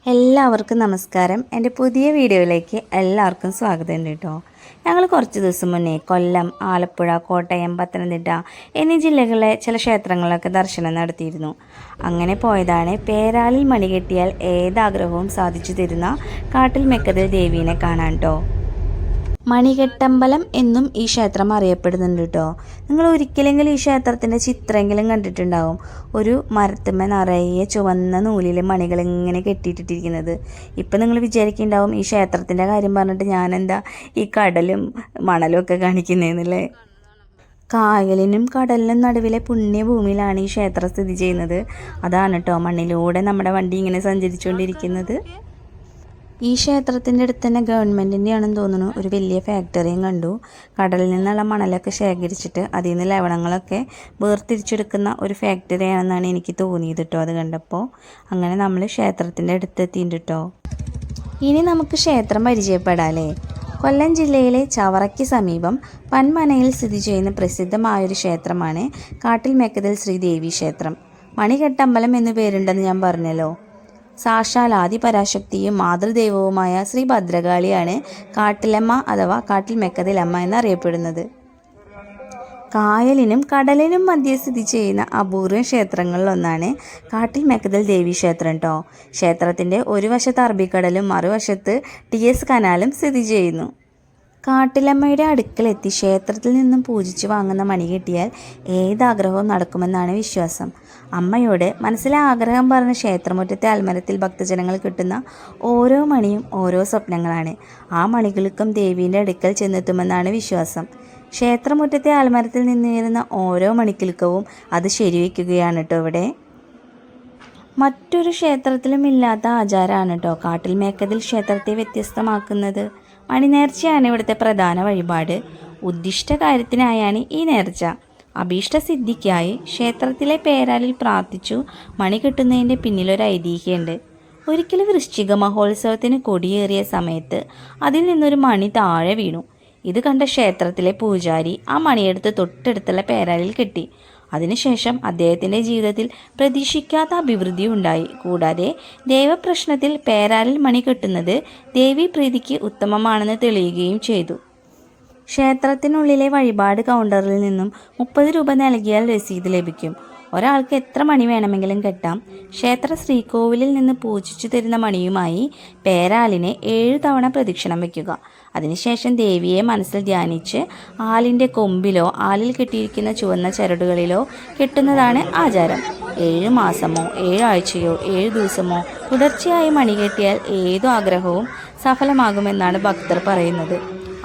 എല്ലാവർക്കും നമസ്കാരം. എൻ്റെ പുതിയ വീഡിയോയിലേക്ക് എല്ലാവർക്കും സ്വാഗതം കേട്ടോ. ഞങ്ങൾ കുറച്ച് ദിവസം മുന്നേ കൊല്ലം, ആലപ്പുഴ, കോട്ടയം, പത്തനംതിട്ട എന്നീ ജില്ലകളിലെ ചില ക്ഷേത്രങ്ങളിലൊക്കെ ദർശനം നടത്തിയിരുന്നു. അങ്ങനെ പോയതാണ് പേരാലിൽ മണി കെട്ടിയാൽ ഏതാഗ്രഹവും സാധിച്ചു തരുന്ന കാട്ടിൽ മെക്കതിൽ ദേവീനെ കാണാൻ കേട്ടോ. മണികെട്ടമ്പലം എന്നും ഈ ക്ഷേത്രം അറിയപ്പെടുന്നുണ്ട് കേട്ടോ. നിങ്ങൾ ഒരിക്കലെങ്കിലും ഈ ക്ഷേത്രത്തിൻ്റെ ചിത്രമെങ്കിലും കണ്ടിട്ടുണ്ടാവും. ഒരു മരത്തുമ്മ നിറയെ ചുവന്ന നൂലിൽ മണികൾ ഇങ്ങനെ കെട്ടിയിട്ടിരിക്കുന്നത്. ഇപ്പം നിങ്ങൾ വിചാരിക്കുന്നുണ്ടാവും ഈ ക്ഷേത്രത്തിൻ്റെ കാര്യം പറഞ്ഞിട്ട് ഞാനെന്താ ഈ കടലും മണലും ഒക്കെ കാണിക്കുന്നതെന്നല്ലേ. കായലിനും കടലിനും നടുവിലെ പുണ്യഭൂമിയിലാണ് ഈ ക്ഷേത്രം സ്ഥിതി ചെയ്യുന്നത്. അതാണ് കേട്ടോ മണ്ണിലൂടെ നമ്മുടെ വണ്ടി ഇങ്ങനെ സഞ്ചരിച്ചുകൊണ്ടിരിക്കുന്നത്. ഈ ക്ഷേത്രത്തിൻ്റെ അടുത്ത് തന്നെ ഗവൺമെൻറ്റിൻ്റെ ആണെന്ന് തോന്നുന്നു ഒരു വലിയ ഫാക്ടറിയും കണ്ടു. കടലിൽ നിന്നുള്ള മണലൊക്കെ ശേഖരിച്ചിട്ട് അതിൽ നിന്ന് ലവണങ്ങളൊക്കെ വേർതിരിച്ചെടുക്കുന്ന ഒരു ഫാക്ടറിയാണെന്നാണ് എനിക്ക് തോന്നിയത് കേട്ടോ അത് കണ്ടപ്പോൾ. അങ്ങനെ നമ്മൾ ക്ഷേത്രത്തിൻ്റെ അടുത്തെത്തിയിട്ടുണ്ട് കേട്ടോ. ഇനി നമുക്ക് ക്ഷേത്രം പരിചയപ്പെടാമല്ലേ. കൊല്ലം ജില്ലയിലെ ചവറയ്ക്ക് സമീപം പന്മനയിൽ സ്ഥിതി ചെയ്യുന്ന പ്രസിദ്ധമായൊരു ക്ഷേത്രമാണ് കാട്ടിൽ മെക്കതിൽ ശ്രീദേവി ക്ഷേത്രം. മണികെട്ടമ്പലം എന്നു പേരുണ്ടെന്ന് ഞാൻ പറഞ്ഞല്ലോ. സാക്ഷാൽ ആദിപരാശക്തിയും മാതൃദൈവവുമായ ശ്രീ ഭദ്രകാളിയാണ് കാട്ടിലമ്മ അഥവാ കാട്ടിൽ മെക്കതിലമ്മ എന്നറിയപ്പെടുന്നത്. കായലിനും കടലിനും മധ്യേ സ്ഥിതി ചെയ്യുന്ന അപൂർവ ക്ഷേത്രങ്ങളിലൊന്നാണ് കാട്ടിൽ മെക്കതിൽ ദേവി ക്ഷേത്രം കേട്ടോ. ക്ഷേത്രത്തിൻ്റെ ഒരു വശത്ത് അറബിക്കടലും മറുവശത്ത് TS കനാലും സ്ഥിതി ചെയ്യുന്നു. കാട്ടിലമ്മയുടെ അടുക്കലെത്തി ക്ഷേത്രത്തിൽ നിന്നും പൂജിച്ച് വാങ്ങുന്ന മണി കിട്ടിയാൽ ഏതാഗ്രഹവും നടക്കുമെന്നാണ് വിശ്വാസം. അമ്മയോട് മനസ്സിലെ ആഗ്രഹം പറഞ്ഞ ക്ഷേത്രമുറ്റത്തെ അൽമരത്തിൽ ഭക്തജനങ്ങൾ കിട്ടുന്ന ഓരോ മണിയും ഓരോ സ്വപ്നങ്ങളാണ്. ആ മണികൾക്കും ദേവീൻ്റെ അടുക്കൽ ചെന്നെത്തുമെന്നാണ് വിശ്വാസം. ക്ഷേത്രമുറ്റത്തെ അൽമരത്തിൽ നിന്നുയരുന്ന ഓരോ മണിക്കിലുക്കവും അത് ശരിവയ്ക്കുകയാണ് കേട്ടോ ഇവിടെ. മറ്റൊരു ക്ഷേത്രത്തിലും ഇല്ലാത്ത ആചാരമാണ് കേട്ടോ കാട്ടിൽ മേക്കതിൽ ക്ഷേത്രത്തെ വ്യത്യസ്തമാക്കുന്നത്. മണിനേർച്ചയാണ് ഇവിടുത്തെ പ്രധാന വഴിപാട്. ഉദ്ദിഷ്ട കാര്യത്തിനായാണ് ഈ നേർച്ച. അഭീഷ്ടസിദ്ധിക്കായി ക്ഷേത്രത്തിലെ പേരാലിൽ പ്രാർത്ഥിച്ചു മണി കിട്ടുന്നതിൻ്റെ പിന്നിലൊരു ഐതിഹ്യമുണ്ട്. ഒരിക്കലും വൃശ്ചിക മഹോത്സവത്തിന് കൊടിയേറിയ സമയത്ത് അതിൽ നിന്നൊരു മണി താഴെ വീണു. ഇത് കണ്ട ക്ഷേത്രത്തിലെ പൂജാരി ആ മണിയെടുത്ത് തൊട്ടടുത്തുള്ള പേരാലിൽ കെട്ടി. അതിനുശേഷം അദ്ദേഹത്തിൻ്റെ ജീവിതത്തിൽ പ്രതീക്ഷിക്കാത്ത അഭിവൃദ്ധി ഉണ്ടായി. കൂടാതെ ദൈവപ്രശ്നത്തിൽ പേരാലിൽ മണി കെട്ടുന്നത് ദേവീപ്രീതിക്ക് ഉത്തമമാണെന്ന് തെളിയുകയും ചെയ്തു. ക്ഷേത്രത്തിനുള്ളിലെ വഴിപാട് കൗണ്ടറിൽ നിന്നും 30 രൂപ നൽകിയാൽ രസീത് ലഭിക്കും. ഒരാൾക്ക് എത്ര മണി വേണമെങ്കിലും കെട്ടാം. ക്ഷേത്ര ശ്രീകോവിലിൽ നിന്ന് പൂജിച്ചു തരുന്ന മണിയുമായി പേരാലിനെ 7 തവണ പ്രദക്ഷിണം വയ്ക്കുക. അതിനുശേഷം ദേവിയെ മനസ്സിൽ ധ്യാനിച്ച് ആലിൻ്റെ കൊമ്പിലോ ആലിൽ കെട്ടിയിരിക്കുന്ന ചുവന്ന ചരടുകളിലോ കെട്ടുന്നതാണ് ആചാരം. 7 മാസമോ 7 ആഴ്ചയോ 7 ദിവസമോ തുടർച്ചയായി മണി കെട്ടിയാൽ ഏതു ആഗ്രഹവും സഫലമാകുമെന്നാണ് ഭക്തർ പറയുന്നത്.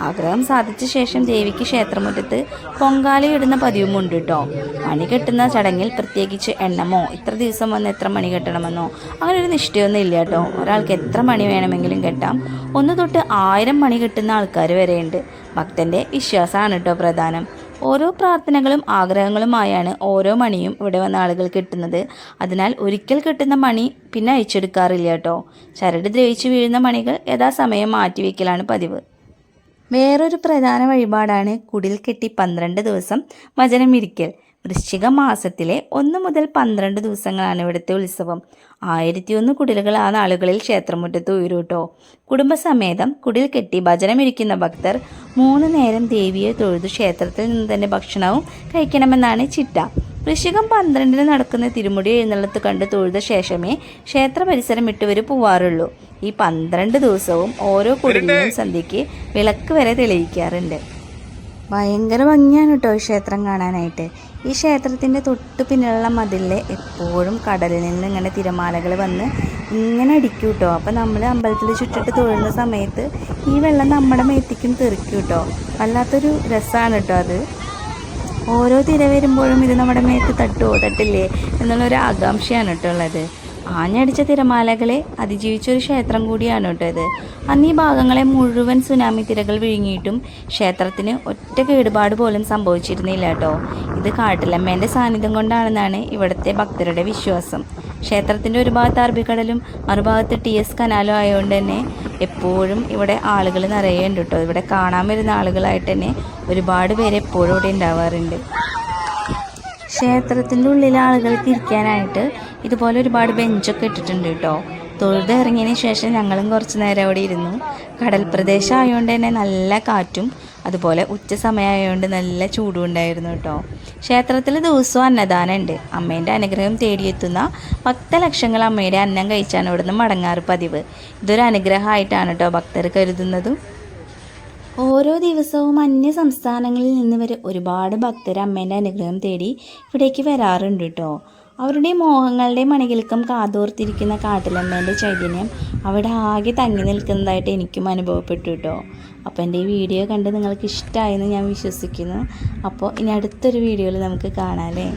ആഗ്രഹം സാധിച്ച ശേഷം ദേവിക്ക് ക്ഷേത്രമുറ്റത്ത് പൊങ്കാലയിടുന്ന പതിവുമുണ്ട് കേട്ടോ. മണി കെട്ടുന്ന ചടങ്ങിൽ പ്രത്യേകിച്ച് എണ്ണമോ ഇത്ര ദിവസം വന്ന് എത്ര മണി കെട്ടണമെന്നോ അങ്ങനെ ഒരു നിഷ്ഠയൊന്നും ഇല്ല കേട്ടോ. ഒരാൾക്ക് എത്ര മണി വേണമെങ്കിലും കെട്ടാം. 1 തൊട്ട് 1000 മണി കെട്ടുന്ന ആൾക്കാർ വരെയുണ്ട്. ഭക്തൻ്റെ വിശ്വാസമാണ് കേട്ടോ പ്രധാനം. ഓരോ പ്രാർത്ഥനകളും ആഗ്രഹങ്ങളുമായാണ് ഓരോ മണിയും ഇവിടെ വന്ന ആളുകൾ കിട്ടുന്നത്. അതിനാൽ ഒരിക്കൽ കിട്ടുന്ന മണി പിന്നെ അയച്ചെടുക്കാറില്ല കേട്ടോ. ചരട് ദ്രവിച്ച് വീഴുന്ന മണികൾ യഥാസമയം മാറ്റിവെക്കലാണ് പതിവ്. വേറൊരു പ്രധാന വഴിപാടാണ് കുടിൽ കെട്ടി 12 ദിവസം വചനം ഇരിക്കൽ. വൃശ്ചിക മാസത്തിലെ 1 മുതൽ 12 ദിവസങ്ങളാണ് ഇവിടുത്തെ ഉത്സവം. 1001 കുടിലുകൾ ആ നാളുകളിൽ ക്ഷേത്രമുറ്റത്ത് ഉയരും കേട്ടോ. കുടുംബസമേതം കുടിൽ കെട്ടി ഭജനമിരിക്കുന്ന ഭക്തർ 3 നേരം ദേവിയെ തൊഴുതു ക്ഷേത്രത്തിൽ നിന്ന് തന്നെ ഭക്ഷണവും കഴിക്കണമെന്നാണ് ചിട്ട. വൃശ്ചികം 12 നടക്കുന്ന തിരുമുടി എഴുന്നള്ളത്ത് കണ്ട് തൊഴുത ശേഷമേ ക്ഷേത്ര പരിസരം വിട്ടുവർ പോവാറുള്ളൂ. ഈ 12 ദിവസവും ഓരോ കുടിലിനും സന്ധ്യയ്ക്ക് വിളക്ക് വരെ തെളിയിക്കാറുണ്ട്. ഭയങ്കര ഭംഗിയാണ് കേട്ടോ ക്ഷേത്രം കാണാനായിട്ട്. ഈ ക്ഷേത്രത്തിൻ്റെ തൊട്ട് പിന്നിലുള്ള മതിലിൽ എപ്പോഴും കടലിൽ നിന്ന് ഇങ്ങനെ തിരമാലകൾ വന്ന് ഇങ്ങനെ അടിക്കും കേട്ടോ. അപ്പോൾ നമ്മൾ അമ്പലത്തിൽ ചുറ്റിട്ട് തൊഴുന്ന സമയത്ത് ഈ വെള്ളം നമ്മുടെ മേത്തിക്കും തെറിക്കും കേട്ടോ. വല്ലാത്തൊരു രസമാണ് കേട്ടോ അത്. ഓരോ തിര വരുമ്പോഴും ഇത് നമ്മുടെ മേത്ത് തട്ടുമോ തട്ടില്ലേ എന്നുള്ളൊരു ആകാംക്ഷയാണ് കേട്ടോ ഉള്ളത്. ആഞ്ഞടിച്ച തിരമാലകളെ അതിജീവിച്ചൊരു ക്ഷേത്രം കൂടിയാണ് കേട്ടോ ഇത്. അന്ന് ഈ ഭാഗങ്ങളെ മുഴുവൻ സുനാമി തിരകൾ വിഴുങ്ങിയിട്ടും ക്ഷേത്രത്തിന് ഒറ്റ കേടുപാട് പോലും സംഭവിച്ചിരുന്നില്ല കേട്ടോ. ഇത് കാട്ടിലമ്മേൻ്റെ സാന്നിധ്യം കൊണ്ടാണെന്നാണ് ഇവിടുത്തെ ഭക്തരുടെ വിശ്വാസം. ക്ഷേത്രത്തിൻ്റെ ഒരു ഭാഗത്ത് അറബിക്കടലും മറുഭാഗത്ത് TS കനാലും ആയതുകൊണ്ട് തന്നെ എപ്പോഴും ഇവിടെ ആളുകൾ നിറയുണ്ട് കേട്ടോ. ഇവിടെ കാണാൻ വരുന്ന ആളുകളായിട്ട് തന്നെ ഒരുപാട് പേര് എപ്പോഴും ഇവിടെ ഉണ്ടാവാറുണ്ട്. ക്ഷേത്രത്തിൻ്റെ ഉള്ളിലെ ആളുകൾക്ക് ഇരിക്കാനായിട്ട് ഇതുപോലെ ഒരുപാട് ബെഞ്ചൊക്കെ ഇട്ടിട്ടുണ്ട് കേട്ടോ. തൊഴുത് ഇറങ്ങിയതിന് ശേഷം ഞങ്ങളും കുറച്ച് നേരം അവിടെ ഇരുന്നു. കടൽ പ്രദേശം ആയതുകൊണ്ട് തന്നെ നല്ല കാറ്റും അതുപോലെ ഉച്ച സമയമായതുകൊണ്ട് നല്ല ചൂടും ഉണ്ടായിരുന്നു കേട്ടോ. ക്ഷേത്രത്തിൽ ദിവസവും അന്നദാനം ഉണ്ട്. അമ്മേൻ്റെ അനുഗ്രഹം തേടിയെത്തുന്ന ഭക്തലക്ഷങ്ങൾ അമ്മയുടെ അന്നം കഴിച്ചാണ് ഇവിടുന്ന് മടങ്ങാറ് പതിവ്. ഇതൊരു അനുഗ്രഹമായിട്ടാണ് കേട്ടോ ഭക്തർ കരുതുന്നതും. ഓരോ ദിവസവും അന്യ സംസ്ഥാനങ്ങളിൽ നിന്ന് വരെ ഒരുപാട് ഭക്തർ അമ്മേൻ്റെ അനുഗ്രഹം തേടി ഇവിടേക്ക് വരാറുണ്ട് കേട്ടോ. അവരുടെ മോഹങ്ങളുടെ മണികൾക്കും കാതോർത്തിരിക്കുന്ന കാട്ടിലമ്മേൻ്റെ ചൈതന്യം അവിടെ ആകെ തങ്ങി നിൽക്കുന്നതായിട്ട് എനിക്കും അനുഭവപ്പെട്ടു കേട്ടോ. അപ്പോൾ എൻ്റെ ഈ വീഡിയോ കണ്ട് നിങ്ങൾക്ക് ഇഷ്ടമായെന്ന് ഞാൻ വിശ്വസിക്കുന്നു. അപ്പോൾ ഇനി അടുത്തൊരു വീഡിയോയിൽ നമുക്ക് കാണാം അല്ലേ.